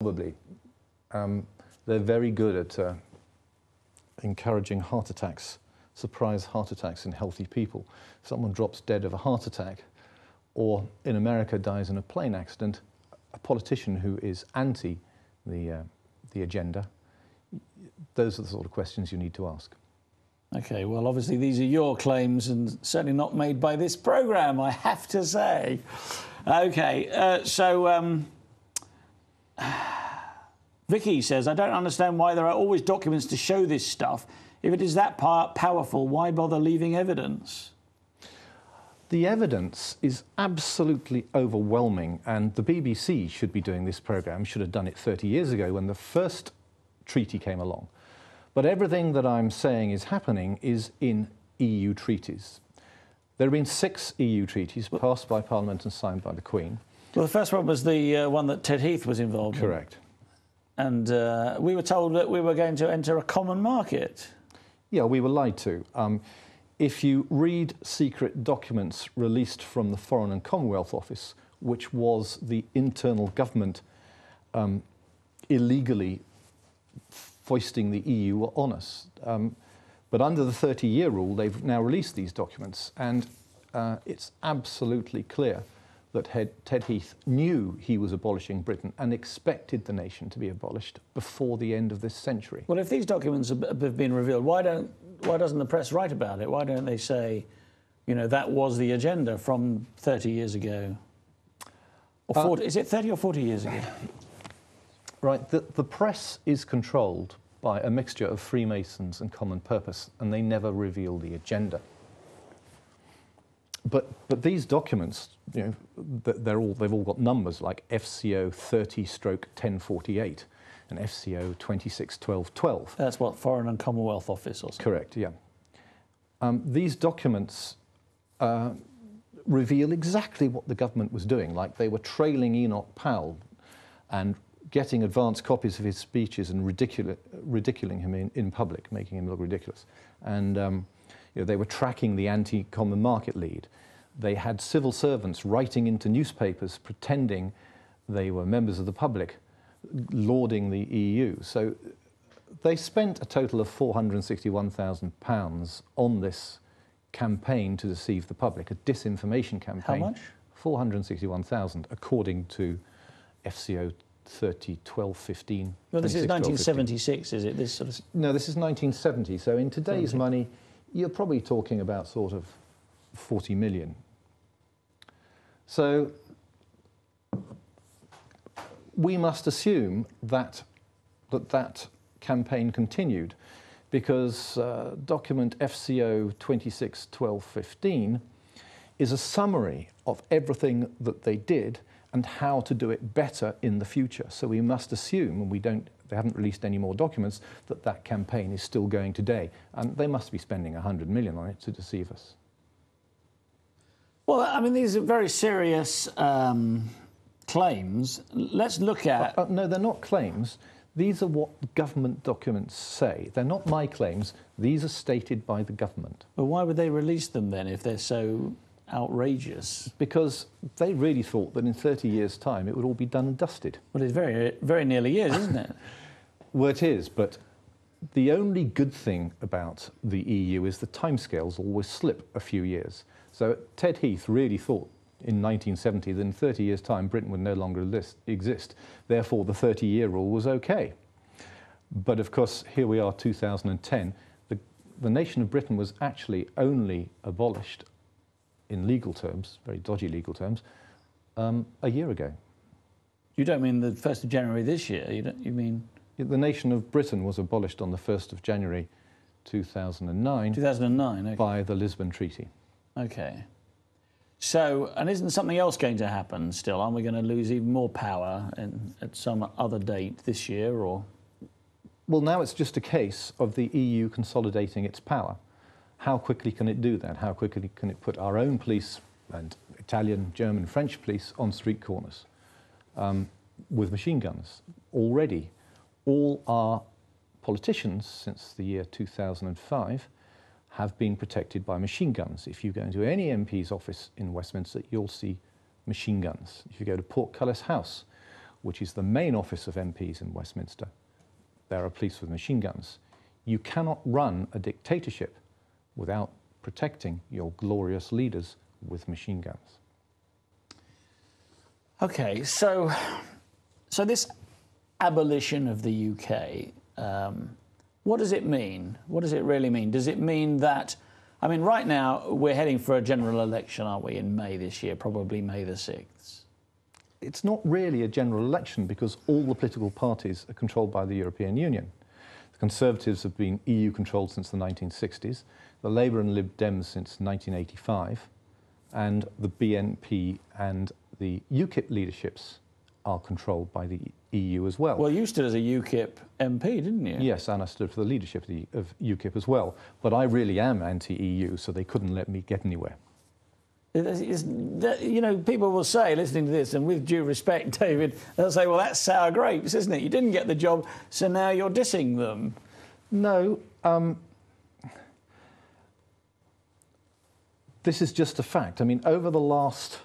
Probably. They're very good at encouraging heart attacks, surprise heart attacks in healthy people. If someone drops dead of a heart attack, or in America dies in a plane accident, a politician who is anti the agenda, those are the sort of questions you need to ask. Okay, well, obviously these are your claims and certainly not made by this programme, I have to say. Okay, Vicky says, I don't understand why there are always documents to show this stuff. If it is that powerful, why bother leaving evidence? The evidence is absolutely overwhelming, and the BBC should be doing this programme, should have done it 30 years ago when the first treaty came along. But everything that I'm saying is happening is in EU treaties. There have been 6 EU treaties passed by Parliament and signed by the Queen. Well, the first one was the one that Ted Heath was involved in. Correct. And we were told that we were going to enter a common market. Yeah, we were lied to. If you read secret documents released from the Foreign and Commonwealth Office, which was the internal government illegally foisting the EU on us. But under the 30-year rule, they've now released these documents, and it's absolutely clear that Ted Heath knew he was abolishing Britain and expected the nation to be abolished before the end of this century. Well, if these documents have been revealed, why doesn't the press write about it? Why don't they say, you know, that was the agenda from 30 years ago? Or 40, is it 30 or 40 years ago? Right, the press is controlled by a mixture of Freemasons and common purpose, and they never reveal the agenda. But these documents, you know, they've all got numbers like FCO 30/1048 and FCO 26/1212. That's what, Foreign and Commonwealth Office or something? Correct, yeah. These documents reveal exactly what the government was doing, like they were trailing Enoch Powell and getting advance copies of his speeches and ridiculing him in public, making him look ridiculous. And you know, they were tracking the anti-common market lead. They had civil servants writing into newspapers pretending they were members of the public, lauding the EU. So they spent a total of £461,000 on this campaign to deceive the public, a disinformation campaign. How much? 461,000, according to FCO 30/1215. Well, this is 1976, is it? This sort of... No, this is 1970. So in today's money, you're probably talking about sort of 40 million. So we must assume that that campaign continued, because document FCO 26/1215 is a summary of everything that they did and how to do it better in the future. So we must assume, and they haven't released any more documents, that that campaign is still going today. And they must be spending 100 million on it to deceive us. Well, I mean, these are very serious claims. Let's look at... No, they're not claims. These are what government documents say. They're not my claims. These are stated by the government. But why would they release them then if they're so outrageous? Because they really thought that in 30 years' time it would all be done and dusted. Well, it's very, very nearly is, isn't it? Well, it is, but the only good thing about the EU is the timescales always slip a few years. So Ted Heath really thought in 1970 that in 30 years' time Britain would no longer exist. Therefore, the 30-year rule was okay. But of course, here we are, 2010. The nation of Britain was actually only abolished in legal terms, very dodgy legal terms, a year ago. You don't mean the 1st of January this year? You mean... The nation of Britain was abolished on the 1st of January 2009. 2009, okay. By the Lisbon Treaty. Okay. So, and isn't something else going to happen still? Aren't we going to lose even more power at some other date this year, or...? Well, now it's just a case of the EU consolidating its power. How quickly can it do that? How quickly can it put our own police and Italian, German, French police on street corners with machine guns? Already, all our politicians since the year 2005 have been protected by machine guns. If you go into any MP's office in Westminster, you'll see machine guns. If you go to Portcullis House, which is the main office of MPs in Westminster. There are police with machine guns. You cannot run a dictatorship without protecting your glorious leaders with machine guns. Okay, so this abolition of the UK, what does it mean? What does it really mean? Does it mean that, I mean, right now we're heading for a general election, aren't we, in May this year, probably May the 6th? It's not really a general election because all the political parties are controlled by the European Union. The Conservatives have been EU controlled since the 1960s, the Labour and Lib Dems since 1985, and the BNP and the UKIP leaderships are controlled by the EU as well. Well, you stood as a UKIP MP, didn't you? Yes, and I stood for the leadership of UKIP as well. But I really am anti-EU, so they couldn't let me get anywhere. You know, people will say, listening to this, and with due respect, David, they'll say, well, that's sour grapes, isn't it? You didn't get the job, so now you're dissing them. No. This is just a fact. I mean, over the last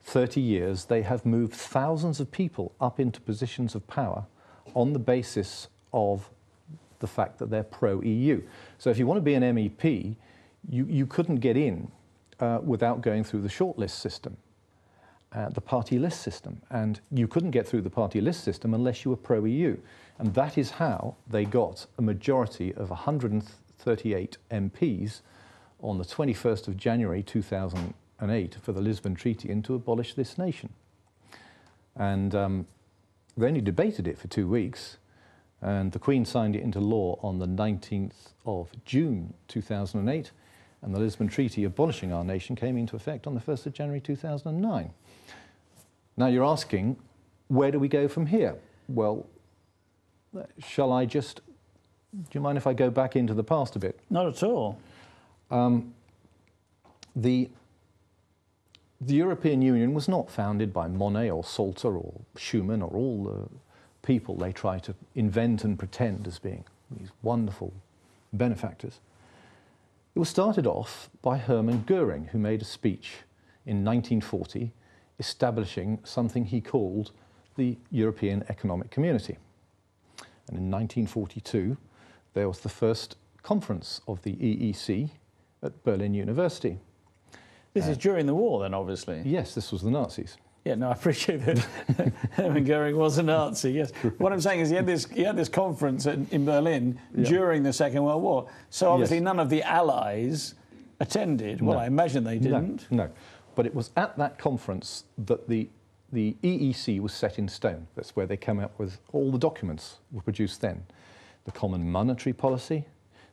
30 years, they have moved thousands of people up into positions of power on the basis of the fact that they're pro-EU. So if you want to be an MEP, you couldn't get in without going through the shortlist system, the party list system. And you couldn't get through the party list system unless you were pro-EU. And that is how they got a majority of 138 MPs on the 21st of January 2008 for the Lisbon Treaty and to abolish this nation. And they only debated it for 2 weeks, and the Queen signed it into law on the 19th of June 2008, and the Lisbon Treaty abolishing our nation came into effect on the 1st of January 2009. Now you're asking, where do we go from here? Well, shall I just, do you mind if I go back into the past a bit? Not at all. The European Union was not founded by Monet or Salter or Schuman or all the people they try to invent and pretend as being these wonderful benefactors. It was started off by Hermann Göring, who made a speech in 1940 establishing something he called the European Economic Community. And in 1942, there was the first conference of the EEC at Berlin University. This is during the war, then, obviously. Yes, this was the Nazis. Yeah, no, I appreciate that. Hermann Göring was a Nazi, yes. What I'm saying is he had this conference in Berlin during the Second World War. So obviously none of the Allies attended. Well, I imagine they didn't. No. But it was at that conference that the EEC was set in stone. That's where they came up with all the documents were produced then. The common monetary policy,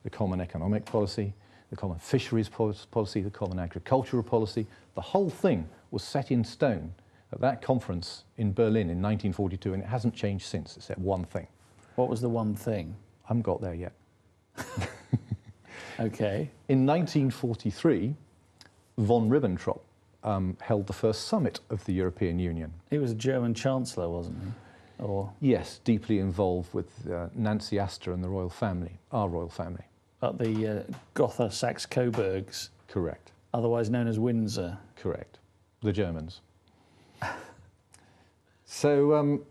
the common economic policy, the common fisheries policy, the common agricultural policy. The whole thing was set in stone at that conference in Berlin in 1942, and it hasn't changed since, except one thing. What was the one thing? I haven't got there yet. Okay. In 1943, von Ribbentrop held the first summit of the European Union. He was a German chancellor, wasn't he? Or yes, deeply involved with Nancy Astor and the royal family, our royal family. At the Gotha Saxe-Coburgs. Correct. Otherwise known as Windsor. Correct. The Germans. So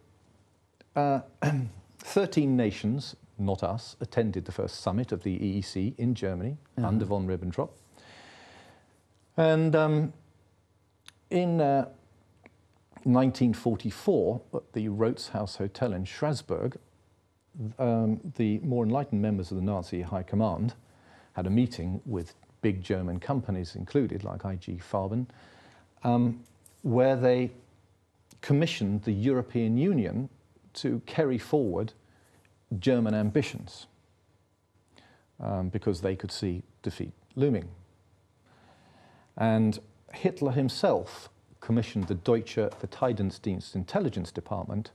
13 nations, not us, attended the first summit of the EEC in Germany under von Ribbentrop. And in 1944, at the Rotshaus Hotel in Strasbourg, the more enlightened members of the Nazi High Command had a meeting with big German companies included, like IG Farben, where they commissioned the European Union to carry forward German ambitions because they could see defeat looming. And Hitler himself commissioned the Deutsche Verteidigungsdienst Intelligence Department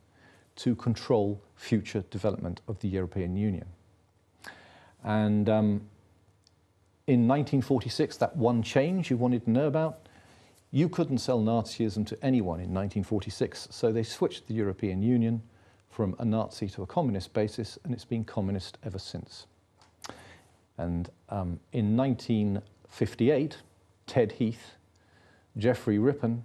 to control future development of the European Union. And in 1946, that one change you wanted to know about, you couldn't sell Nazism to anyone in 1946, so they switched the European Union from a Nazi to a communist basis, and it's been communist ever since. And in 1958, Ted Heath, Geoffrey Rippon,